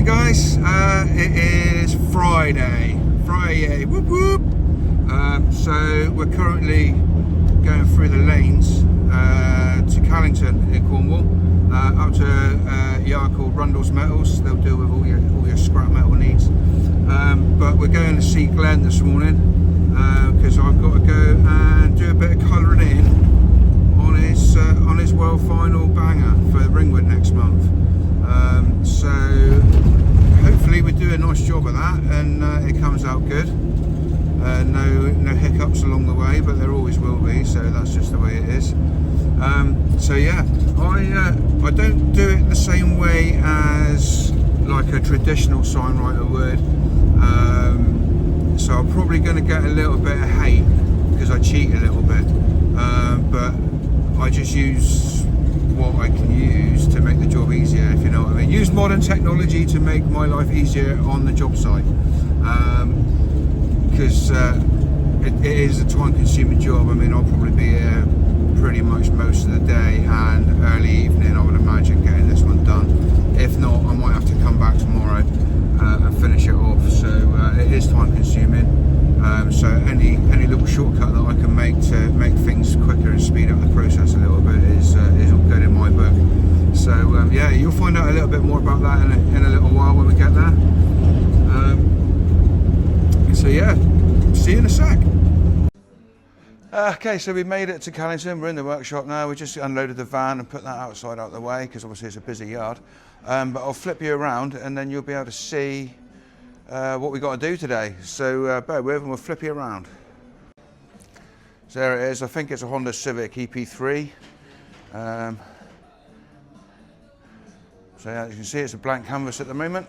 guys, it is Friday, whoop whoop. So we're currently going through the lanes to Callington in Cornwall, up to a yard called Rundle's Metals. They'll deal with all your scrap metal needs. But we're going to see Glenn this morning because I've got to go and do a bit of colouring in on his world final banger for Ringwood next month. So hopefully we do a nice job of that and it comes out good. No hiccups along the way, but there always will be, so that's just the way it is. So yeah, I don't do it the same way as like a traditional signwriter would. So I'm probably going to get a little bit of hate because I cheat a little bit, but I just use what I can use to make the job easier, if you know what I mean. Use modern technology to make my life easier on the job site, because it is a time-consuming job. I mean, I'll probably be here pretty much most of the day and early evening, I would imagine, getting this one done. If not, I might have to come back tomorrow and finish it off. So it is time-consuming. So any little shortcut that I can make to make things quicker and speed up the process a little bit is all good in my book. So yeah, you'll find out a little bit more about that in a little while when we get there. So yeah, see you in a sec. Okay, so we made it to Callington. We're in the workshop now. We just unloaded the van and put that outside out of the way because obviously it's a busy yard. But I'll flip you around and then you'll be able to see what we got to do today. So bear with and we'll flip you around. So there it is. I think it's a Honda Civic EP3. So yeah, as you can see, it's a blank canvas at the moment.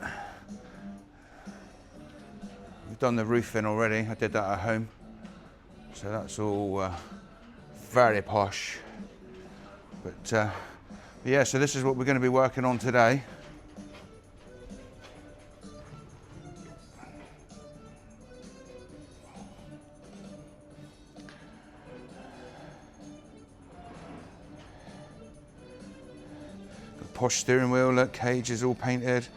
We've done the roofing already. I did that at home. So that's all very posh. But yeah, so this is what we're going to be working on today. Posh steering wheel, look, cage is all painted.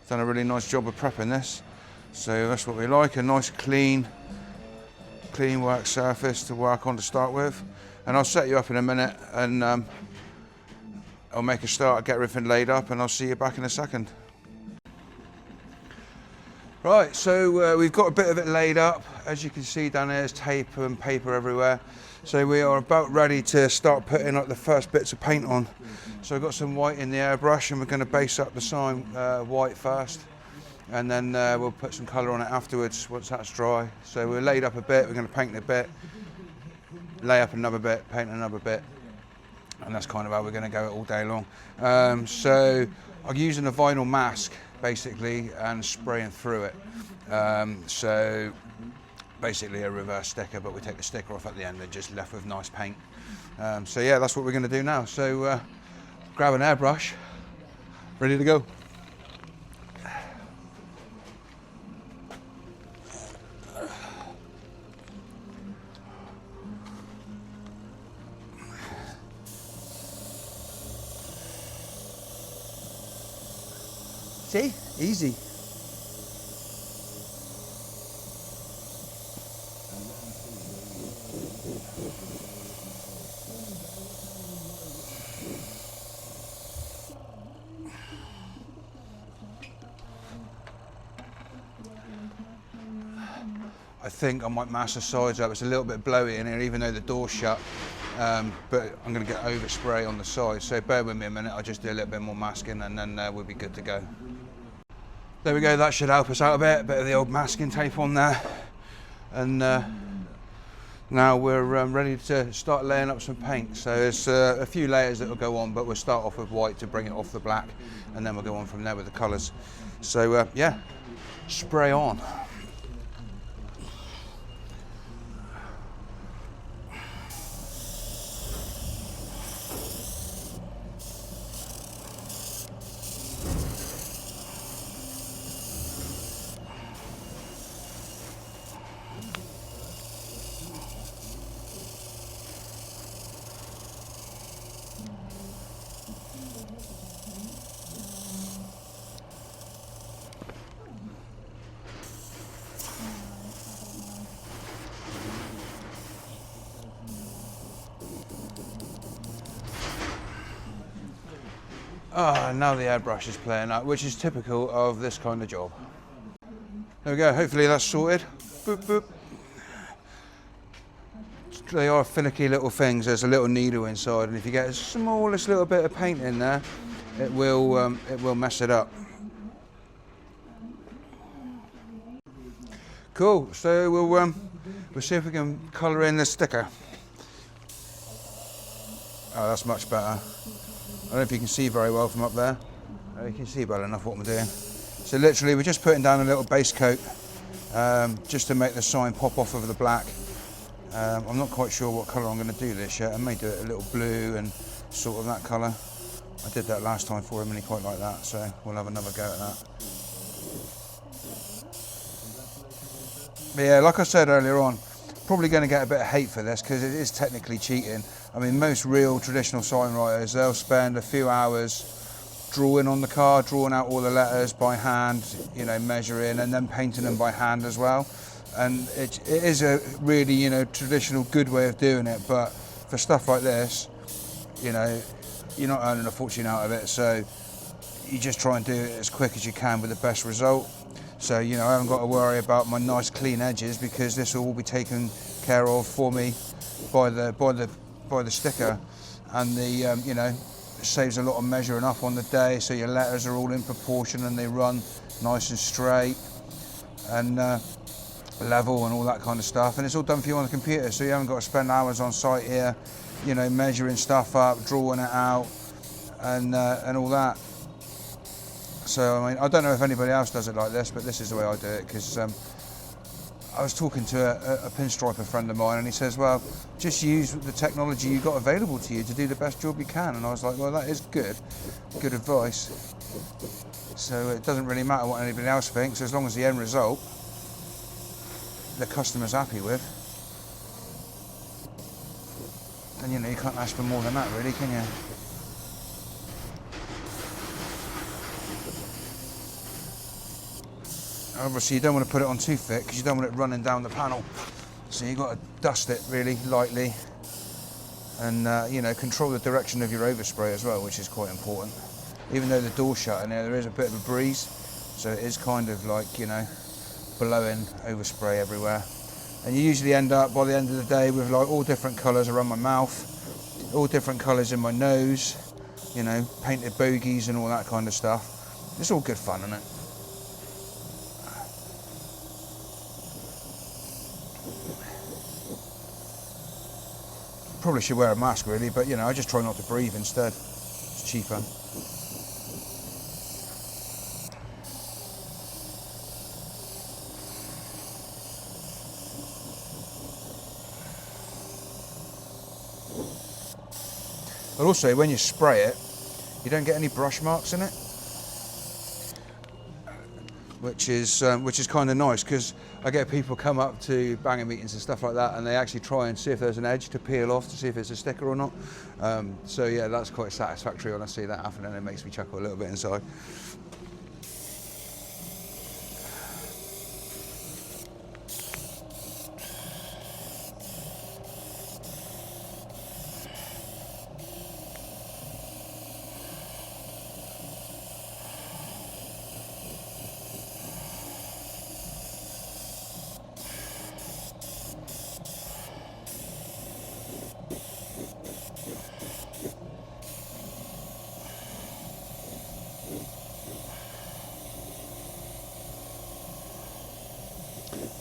Done a really nice job of prepping this. So that's what we like, a nice clean work surface to work on to start with. And I'll set you up in a minute and I'll make a start, get everything laid up, and I'll see you back in a second. Right, so we've got a bit of it laid up. As you can see down there, there's tape and paper everywhere. So we are about ready to start putting up the first bits of paint on. So I've got some white in the airbrush and we're going to base up the sign white first. And then we'll put some colour on it afterwards once that's dry. So we're laid up a bit, we're going to paint a bit, lay up another bit, paint another bit. And that's kind of how we're going to go all day long. So I'm using a vinyl mask basically and spraying through it. So basically a reverse sticker, but we take the sticker off at the end and just left with nice paint. So yeah, that's what we're going to do now. So grab an airbrush, ready to go. See? Easy. I think I might mask the sides up. It's a little bit blowy in here, even though the door's shut. But I'm going to get overspray on the sides. So bear with me a minute. I'll just do a little bit more masking and then we'll be good to go. There we go. That should help us out a bit. A bit of the old masking tape on there. And now we're ready to start laying up some paint. So there's a few layers that will go on, but we'll start off with white to bring it off the black. And then we'll go on from there with the colours. So yeah, spray on. Ah, now the airbrush is playing up, which is typical of this kind of job. There we go, hopefully that's sorted. Boop, boop. They are finicky little things. There's a little needle inside, and if you get the smallest little bit of paint in there, it will mess it up. Cool, so we'll see if we can colour in the sticker. Oh, that's much better. I don't know if you can see very well from up there. Oh, you can see well enough what I'm doing. So literally we're just putting down a little base coat just to make the sign pop off of the black. I'm not quite sure what colour I'm going to do this yet. I may do it a little blue and sort of that colour. I did that last time for him and he quite liked that, so we'll have another go at that. But yeah, like I said earlier on, probably going to get a bit of hate for this because it is technically cheating. I mean, most real traditional sign writers, they'll spend a few hours drawing on the car, drawing out all the letters by hand, you know, measuring and then painting them by hand as well. And it is a really, you know, traditional good way of doing it, but for stuff like this, you know, you're not earning a fortune out of it, so you just try and do it as quick as you can with the best result. So, you know, I haven't got to worry about my nice clean edges because this will all be taken care of for me by the sticker, and the you know, it saves a lot of measuring up on the day, so your letters are all in proportion and they run nice and straight and level and all that kind of stuff, and it's all done for you on the computer, so you haven't got to spend hours on site here, you know, measuring stuff up, drawing it out and all that. So, I mean, I don't know if anybody else does it like this, but this is the way I do it, because I was talking to a pinstriper friend of mine, and he says, well, just use the technology you got available to you to do the best job you can. And I was like, well, that is good advice. So it doesn't really matter what anybody else thinks, as long as the end result the customer's happy with. And, you know, you can't ask for more than that, really, can you? Obviously you don't want to put it on too thick because you don't want it running down the panel, so you've got to dust it really lightly and you know, control the direction of your overspray as well, which is quite important. Even though the door's shut in there is a bit of a breeze, so it is kind of like, you know, blowing overspray everywhere, and you usually end up by the end of the day with like all different colours around my mouth, all different colours in my nose, you know, painted bogies and all that kind of stuff. It's all good fun, isn't it? Probably should wear a mask really, but you know, I just try not to breathe instead. It's cheaper. But also, when you spray it, you don't get any brush marks in it, which is kind of nice, because I get people come up to banger meetings and stuff like that, and they actually try and see if there's an edge to peel off to see if it's a sticker or not. So yeah, that's quite satisfactory when I see that happen, and it makes me chuckle a little bit inside.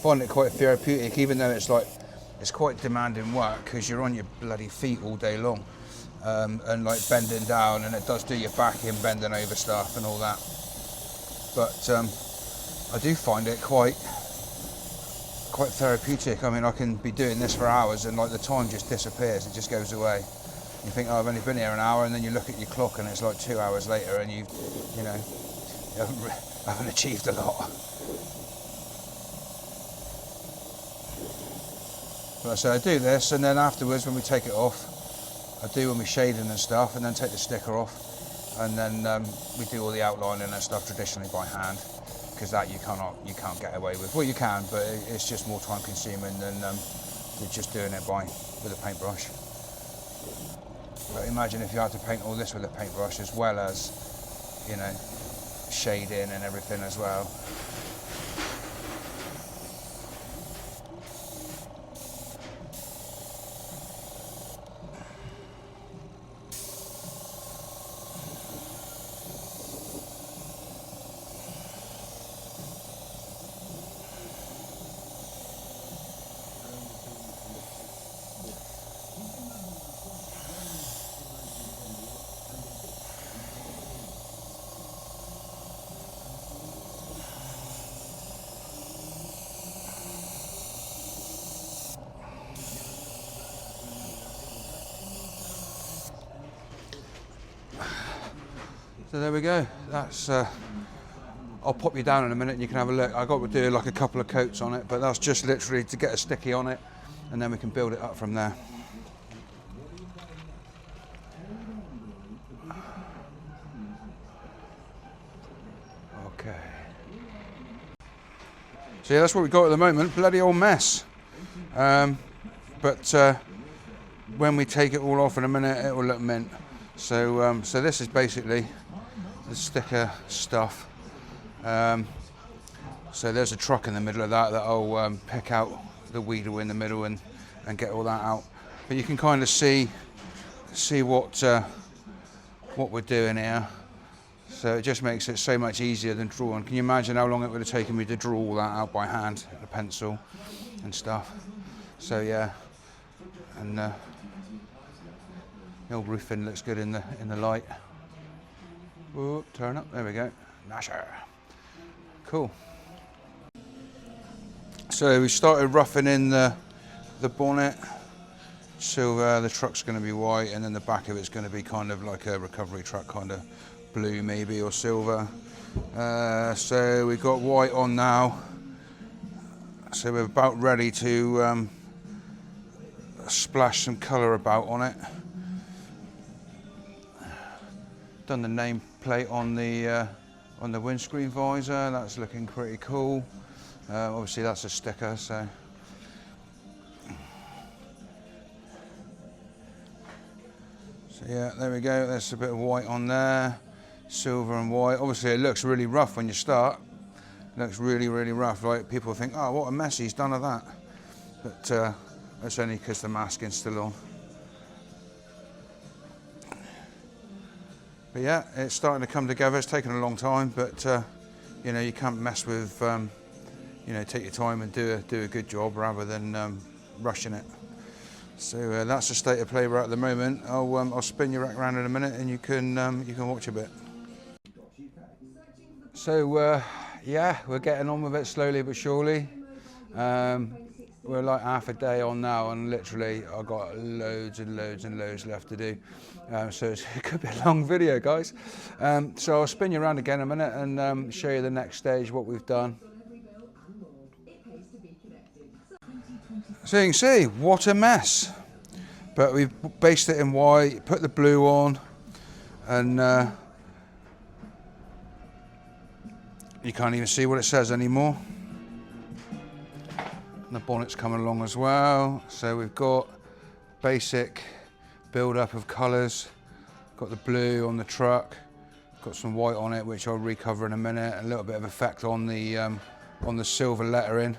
Find it quite therapeutic, even though it's like, it's quite demanding work because you're on your bloody feet all day long, and like bending down, and it does do your back in bending over stuff and all that. But I do find it quite therapeutic. I mean, I can be doing this for hours and like the time just disappears, it just goes away. You think, oh, I've only been here an hour, and then you look at your clock and it's like 2 hours later, and you know, you haven't achieved a lot. So I do this, and then afterwards when we take it off, I do when we're shading and stuff, and then take the sticker off, and then we do all the outlining and stuff traditionally by hand, because that you can't get away with. Well, you can, but it's just more time consuming than just doing it with a paintbrush. But imagine if you had to paint all this with a paintbrush as well as, you know, shading and everything as well. So there we go. That's. I'll pop you down in a minute and you can have a look. I got to do like a couple of coats on it, but that's just literally to get a sticky on it, and then we can build it up from there. Okay. So yeah, that's what we got at the moment. Bloody old mess. But when we take it all off in a minute, it will look mint. So so this is basically the sticker stuff. So there's a truck in the middle of that I'll pick out the weeder in the middle and get all that out. But you can kind of see what we're doing here. So it just makes it so much easier than drawing. Can you imagine how long it would have taken me to draw all that out by hand, with a pencil and stuff? So yeah, and the old roofing looks good in the light. Ooh, turn up, there we go. Nasher. Cool. So we started roughing in the bonnet. Silver, the truck's going to be white, and then the back of it's going to be kind of like a recovery truck, kind of blue maybe, or silver. So we've got white on now. So we're about ready to splash some colour about on it. Done the nameplate on the windscreen visor. That's looking pretty cool. Obviously that's a sticker, so. So yeah, there we go. There's a bit of white on there, silver and white. Obviously it looks really rough when you start. It looks really, really rough. Like people think, oh, what a mess he's done of that. But it's only because the masking's still on. But yeah, it's starting to come together. It's taken a long time, but you know, you can't mess with, you know, take your time and do a good job rather than rushing it. So that's the state of play we're at the moment. I'll spin you around in a minute and you can watch a bit. So yeah, we're getting on with it slowly but surely. We're like half a day on now, and literally I've got loads and loads and loads left to do. So it could be a long video, guys. So I'll spin you around again in a minute and show you the next stage, what we've done. So you can see, what a mess. But we've based it in white, put the blue on, and you can't even see what it says anymore. And the bonnet's coming along as well. So we've got basic build-up of colours. Got the blue on the truck, got some white on it, which I'll recover in a minute. A little bit of effect on the silver lettering.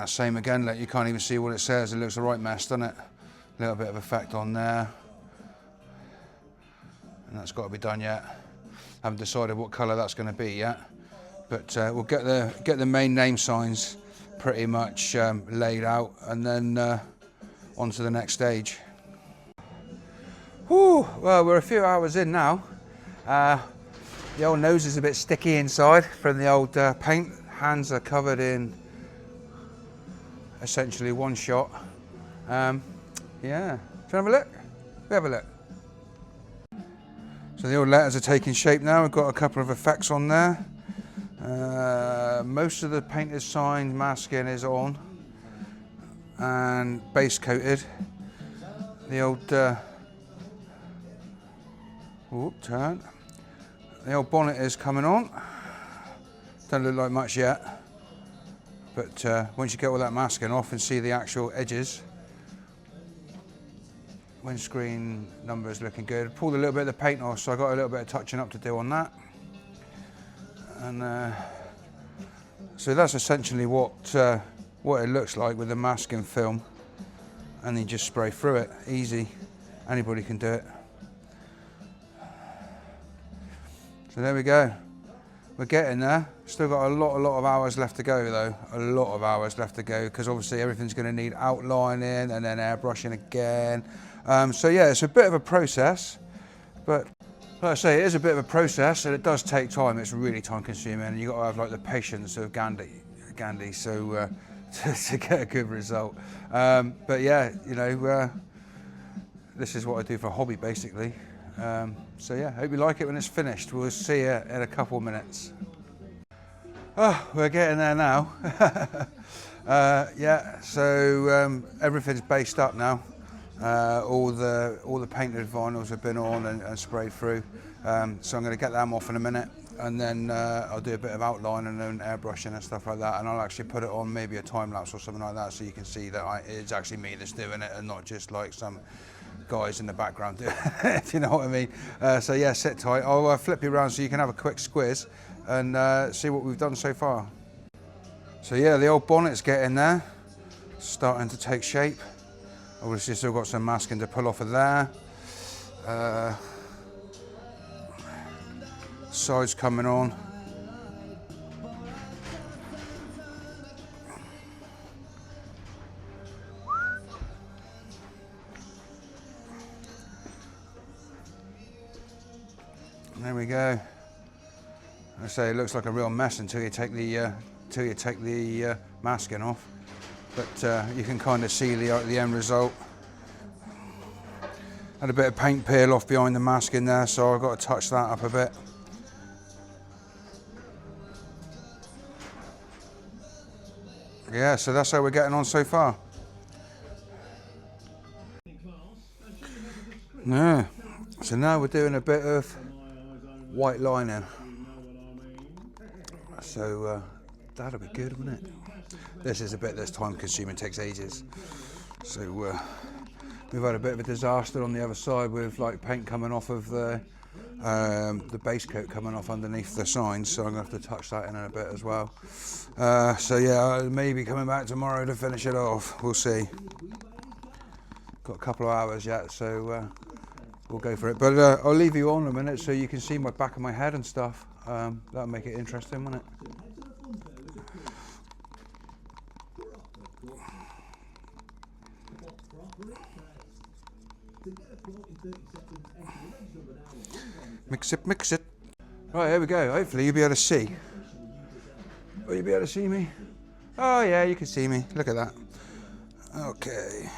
Same again, like you can't even see what it says. It looks a right mess, doesn't it? A little bit of effect on there. And that's got to be done yet. Haven't decided what colour that's going to be yet. But we'll get the main name signs pretty much laid out, and then on to the next stage. Whew, well, we're a few hours in now. The old nose is a bit sticky inside from the old paint. Hands are covered in essentially one shot. Yeah, do you have a look? We have a look. So the old letters are taking shape now. We've got a couple of effects on there. Most of the painted sign masking is on and base coated. The old turn. The old bonnet is coming on. Don't look like much yet. But once you get all that masking off and see the actual edges, windscreen numbers looking good. Pulled a little bit of the paint off, so I got a little bit of touching up to do on that. And so that's essentially what it looks like with the masking film. And then just spray through it, easy. Anybody can do it. So there we go. We're getting there. Still got a lot of hours left to go though. A lot of hours left to go because obviously everything's going to need outlining and then airbrushing again. So yeah, it's a bit of a process, but like I say, it is a bit of a process and it does take time. It's really time consuming and you've got to have like the patience of Gandhi so to get a good result. But yeah, you know, this is what I do for a hobby basically. So yeah, hope you like it when it's finished. We'll see you in a couple of minutes. Oh, we're getting there now. Yeah, so everything's based up now. All the painted vinyls have been on and sprayed through. So I'm going to get them off in a minute, and then I'll do a bit of outlining and airbrushing and stuff like that. And I'll actually put it on maybe a time lapse or something like that, so you can see that it's actually me that's doing it and not just like some guys in the background doing it, if you know what I mean. So yeah, sit tight. I'll flip you around so you can have a quick squiz and see what we've done so far. So yeah, the old bonnet's getting there, starting to take shape. Obviously still got some masking to pull off of there. Sides coming on. There we go. I say it looks like a real mess until you take the masking off, but you can kind of see the end result. Had a bit of paint peel off behind the masking there, so I've got to touch that up a bit. Yeah, so that's how we're getting on so far. Yeah, so now we're doing a bit of white lining. So that'll be good, won't it? This is a bit that's time consuming, takes ages. So we've had a bit of a disaster on the other side with like paint coming off of the base coat coming off underneath the signs, so I'm going to have to touch that in a bit as well. So yeah, I may be coming back tomorrow to finish it off, we'll see. Got a couple of hours yet, so we'll go for it. But I'll leave you on a minute so you can see my back of my head and stuff. That'll make it interesting, won't it? Mix it. Right, here we go. Hopefully you'll be able to see. Will you be able to see me? Oh yeah, you can see me. Look at that. Okay.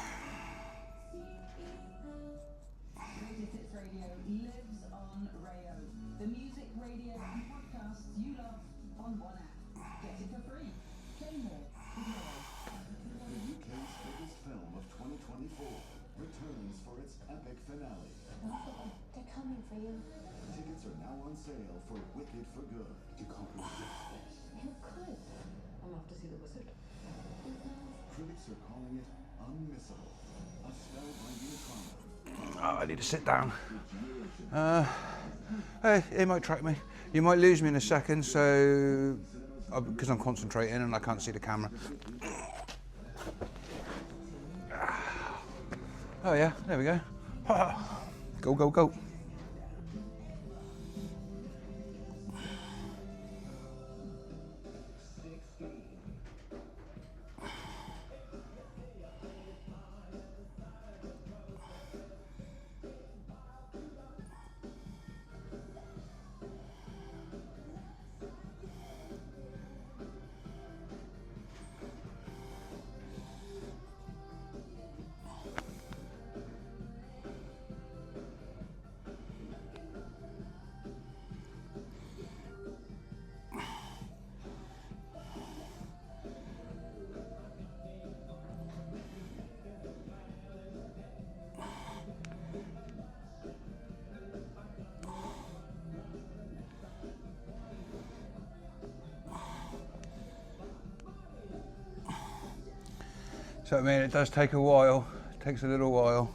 Tickets are now on sale for Wicked for Good. You can't resist this. You could. I'm off to see the wizard. Critics are calling it unmissable. A spellbinding triumph. Oh, I need to sit down. Hey, it might track me. You might lose me in a second, so because I'm concentrating and I can't see the camera. Oh yeah, there we go. Go, go, go. So I mean, it does take a while. It takes a little while.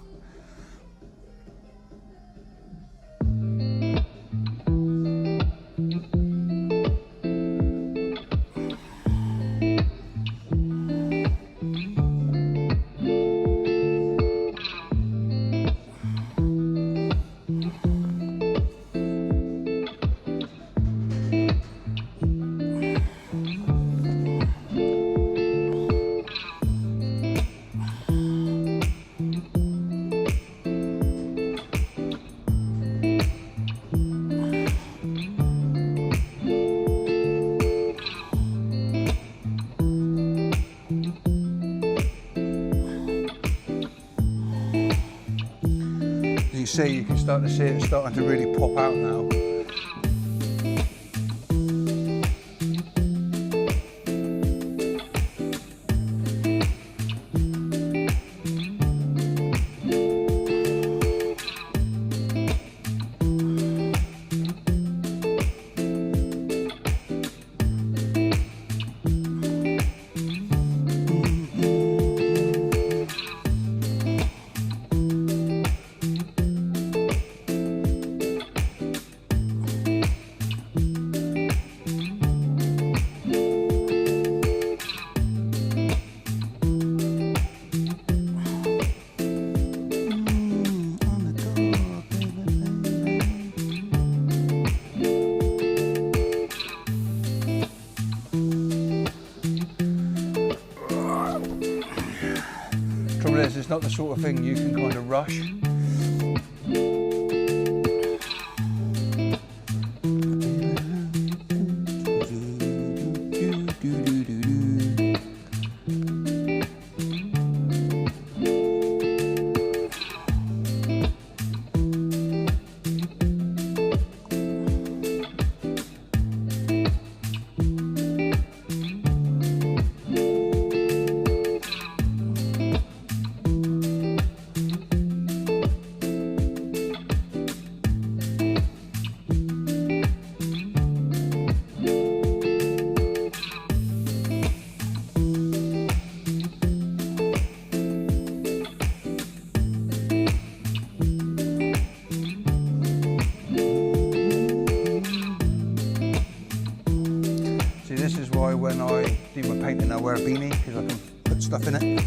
You can start to see it starting to really pop out now. Trouble is, it's not the sort of thing you can kind of rush. This is why when I do my painting I wear a beanie, because I can put stuff in it.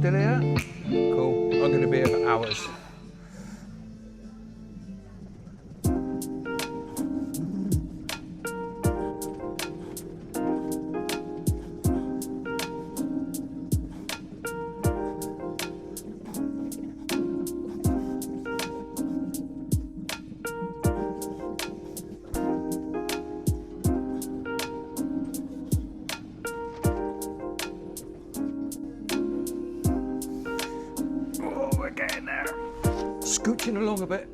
Still here? Cool. I'm going to be here for hours. Scooching along a bit.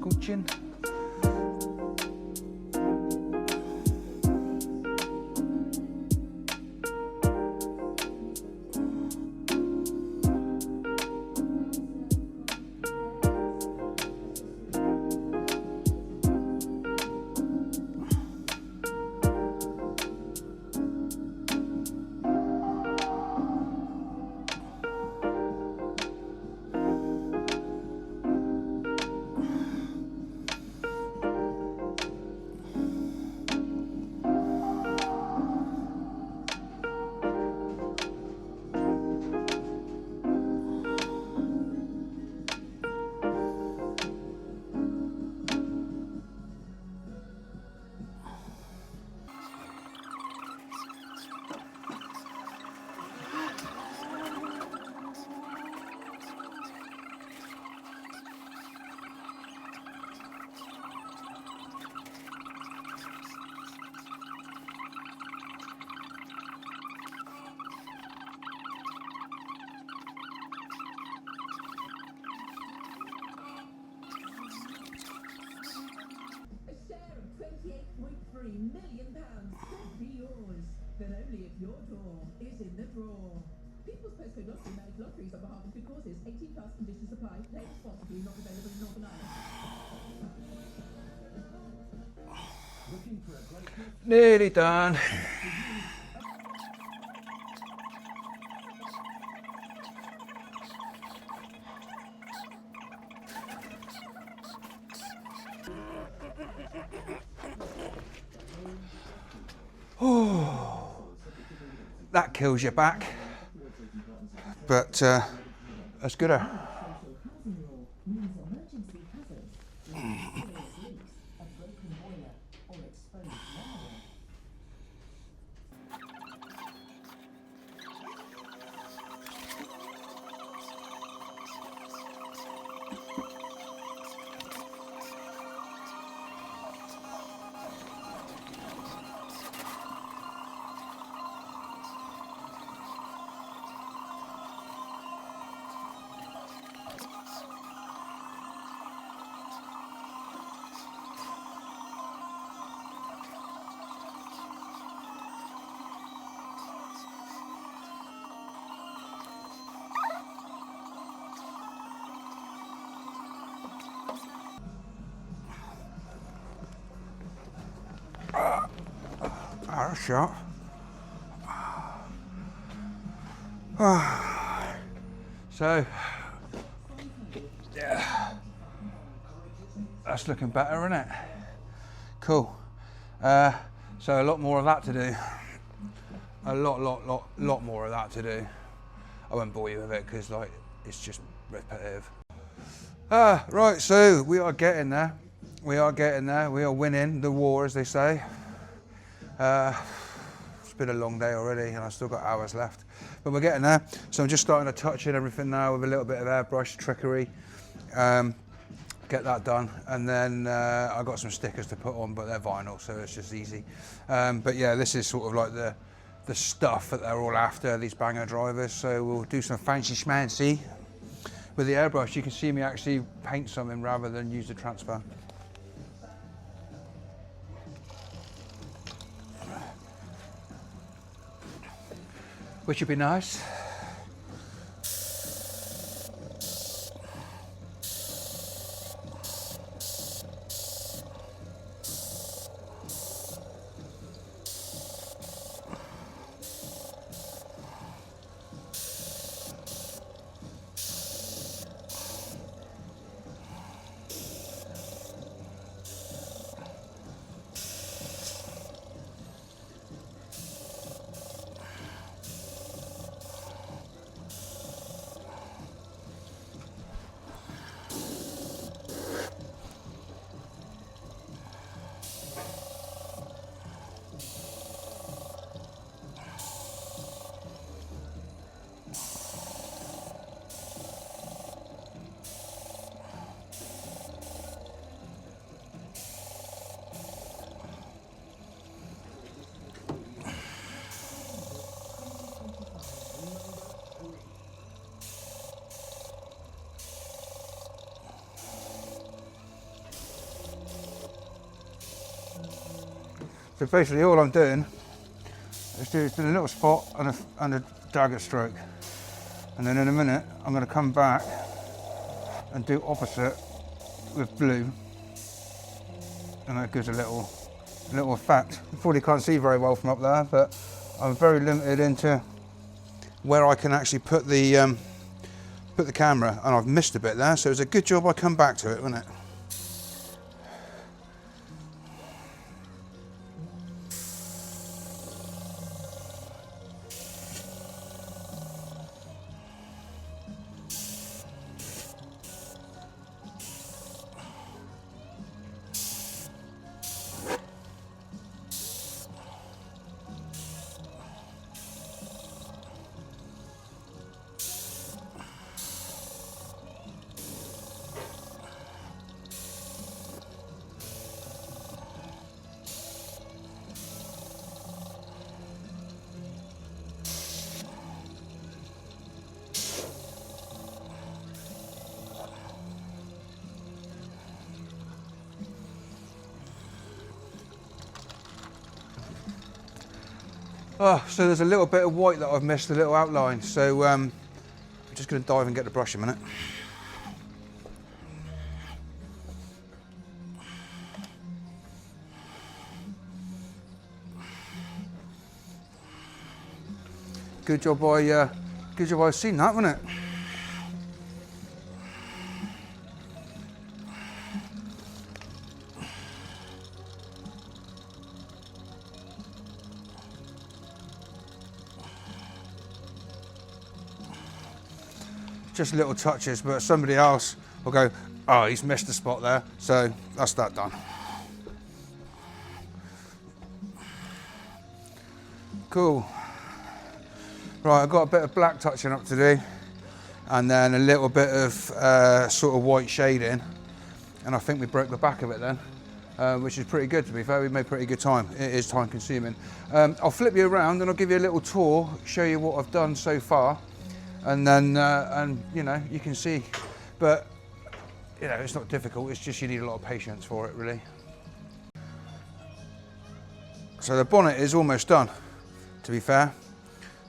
escuchen. £28.3 million could be yours, but only if your door is in the draw. People's Postcode Lottery manage lotteries on behalf of good causes. 18 plus conditions apply. Play responsibly. Not available in Northern Ireland. Nearly done. Oh, that kills your back, but that's good. That's shot. So, yeah, that's looking better, isn't it? Cool. So a lot more of that to do. A lot more of that to do. I won't bore you with it because like it's just repetitive. Right, so we are getting there. We are getting there. We are winning the war, as they say. It's been a long day already and I've still got hours left, but we're getting there. So I'm just starting to touch in everything now with a little bit of airbrush trickery. Get that done, and then I've got some stickers to put on, but they're vinyl, so it's just easy. But yeah, this is sort of like the stuff that they're all after, these banger drivers. So we'll do some fancy schmancy with the airbrush. You can see me actually paint something rather than use the transfer. Which would be nice. So basically all I'm doing is doing a little spot and a dagger stroke. And then in a minute, I'm going to come back and do opposite with blue. And that gives a little effect. You probably can't see very well from up there, but I'm very limited into where I can actually put the camera, and I've missed a bit there, so it's a good job I come back to it, wasn't it? Oh, so there's a little bit of white that I've missed, a little outline. So I'm just going to dive and get the brush a minute. Good job I've seen that, wasn't it? Just little touches, but somebody else will go, oh, he's missed a spot there, so that's that done. Cool. Right, I've got a bit of black touching up to do, and then a little bit of sort of white shading, and I think we broke the back of it then, which is pretty good, to be fair. We made pretty good time. It is time consuming. I'll flip you around and I'll give you a little tour, show you what I've done so far. And then, you know, you can see, but, you know, it's not difficult. It's just you need a lot of patience for it, really. So the bonnet is almost done, to be fair.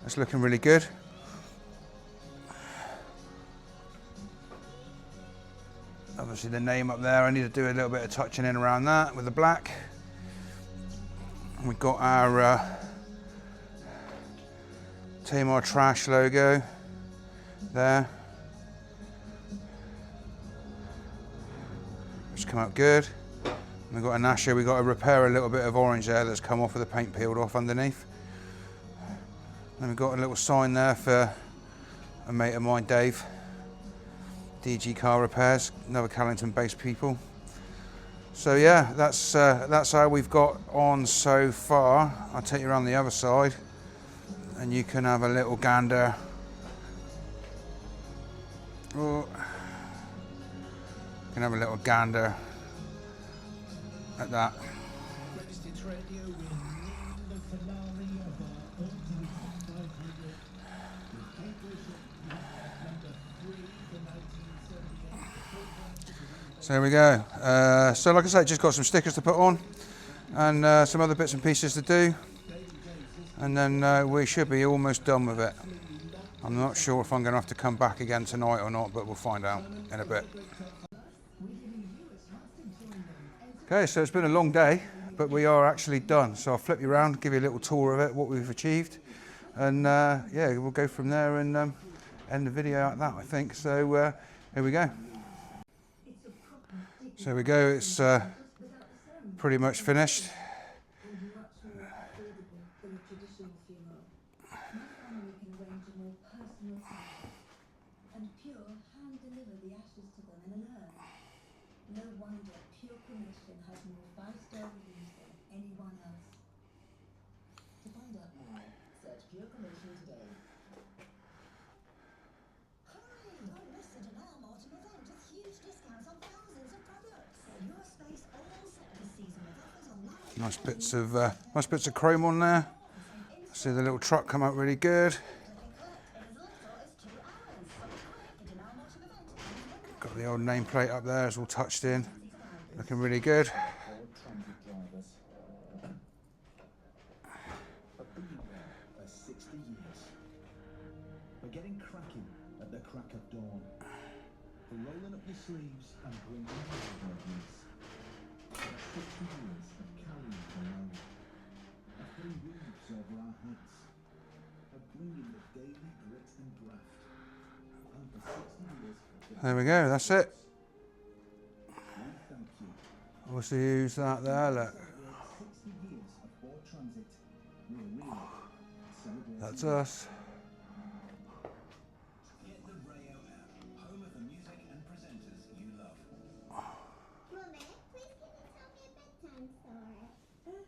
It's looking really good. Obviously the name up there, I need to do a little bit of touching in around that with the black. We've got our Tamar Trash logo there. It's come out good. We've got a Nasher, we've got to repair a little bit of orange there that's come off with the paint peeled off underneath. Then we've got a little sign there for a mate of mine, Dave. DG Car Repairs, another Callington based people. So yeah, that's how we've got on so far. I'll take you around the other side and you can have a little gander. Oh, you can have a little gander at that. So there we go. So like I said, just got some stickers to put on and some other bits and pieces to do, and then we should be almost done with it. I'm not sure if I'm going to have to come back again tonight or not, but we'll find out in a bit. Okay, so it's been a long day, but we are actually done. So I'll flip you around, give you a little tour of it, what we've achieved, and yeah, we'll go from there and end the video like that, I think. So here we go. So here we go, it's pretty much finished. No wonder Pure Cremation has more 5-star reviews than anyone else. To find out more, search Pure Cremation today. Hurry! Don't miss the Janelle Autumn event with huge discounts on thousands of products. Your space all set this season with offers on Nice bits of chrome on there. See the little truck come out really good. Got the old nameplate up there, it's all touched in. Looking really good. for rolling up your sleeves and bringing home moments. 60 years of carrying the load, of putting roofs over our heads, of bringing the daily grit and graft, and for 60 years of There we go, that's it. we thank you. We'll see who's that there, look. Celebrate 60 years of Ford Transit. We're really celebrating. That's us. Get the Rayo app, home of the music and presenters you love. Mummy, please can you tell me a bedtime story? Well,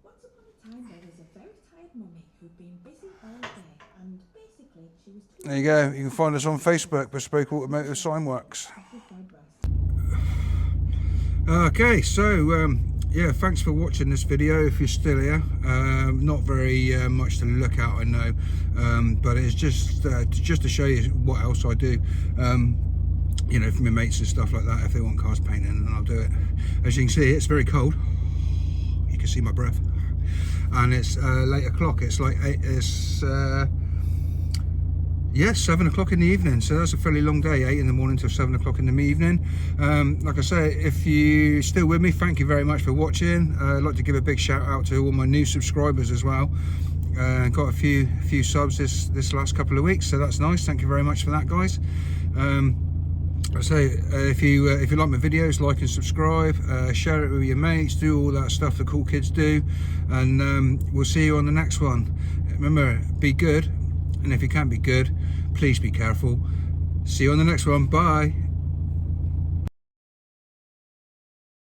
once upon a time there was a very tired mummy who'd been busy all day, and basically she was too There you go. You can find us on Facebook, Bespoke Automotive Signworks. satisfied rest. Okay, so yeah, thanks for watching this video. If you're still here, not very much to look at, I know, but it's just to show you what else I do. You know, for my mates and stuff like that. If they want cars painting, then I'll do it. As you can see, it's very cold. You can see my breath, and it's late o'clock. It's like yeah, 7 o'clock in the evening, so that's a fairly long day, 8 in the morning till 7 o'clock in the evening. Like I say, if you're still with me, thank you very much for watching. I'd like to give a big shout out to all my new subscribers as well. Got a few subs this last couple of weeks, so that's nice. Thank you very much for that, guys. Like I say, if you like my videos, like and subscribe, share it with your mates, do all that stuff the cool kids do, and we'll see you on the next one. Remember, be good. And if you can't be good, please be careful. See you on the next one. Bye.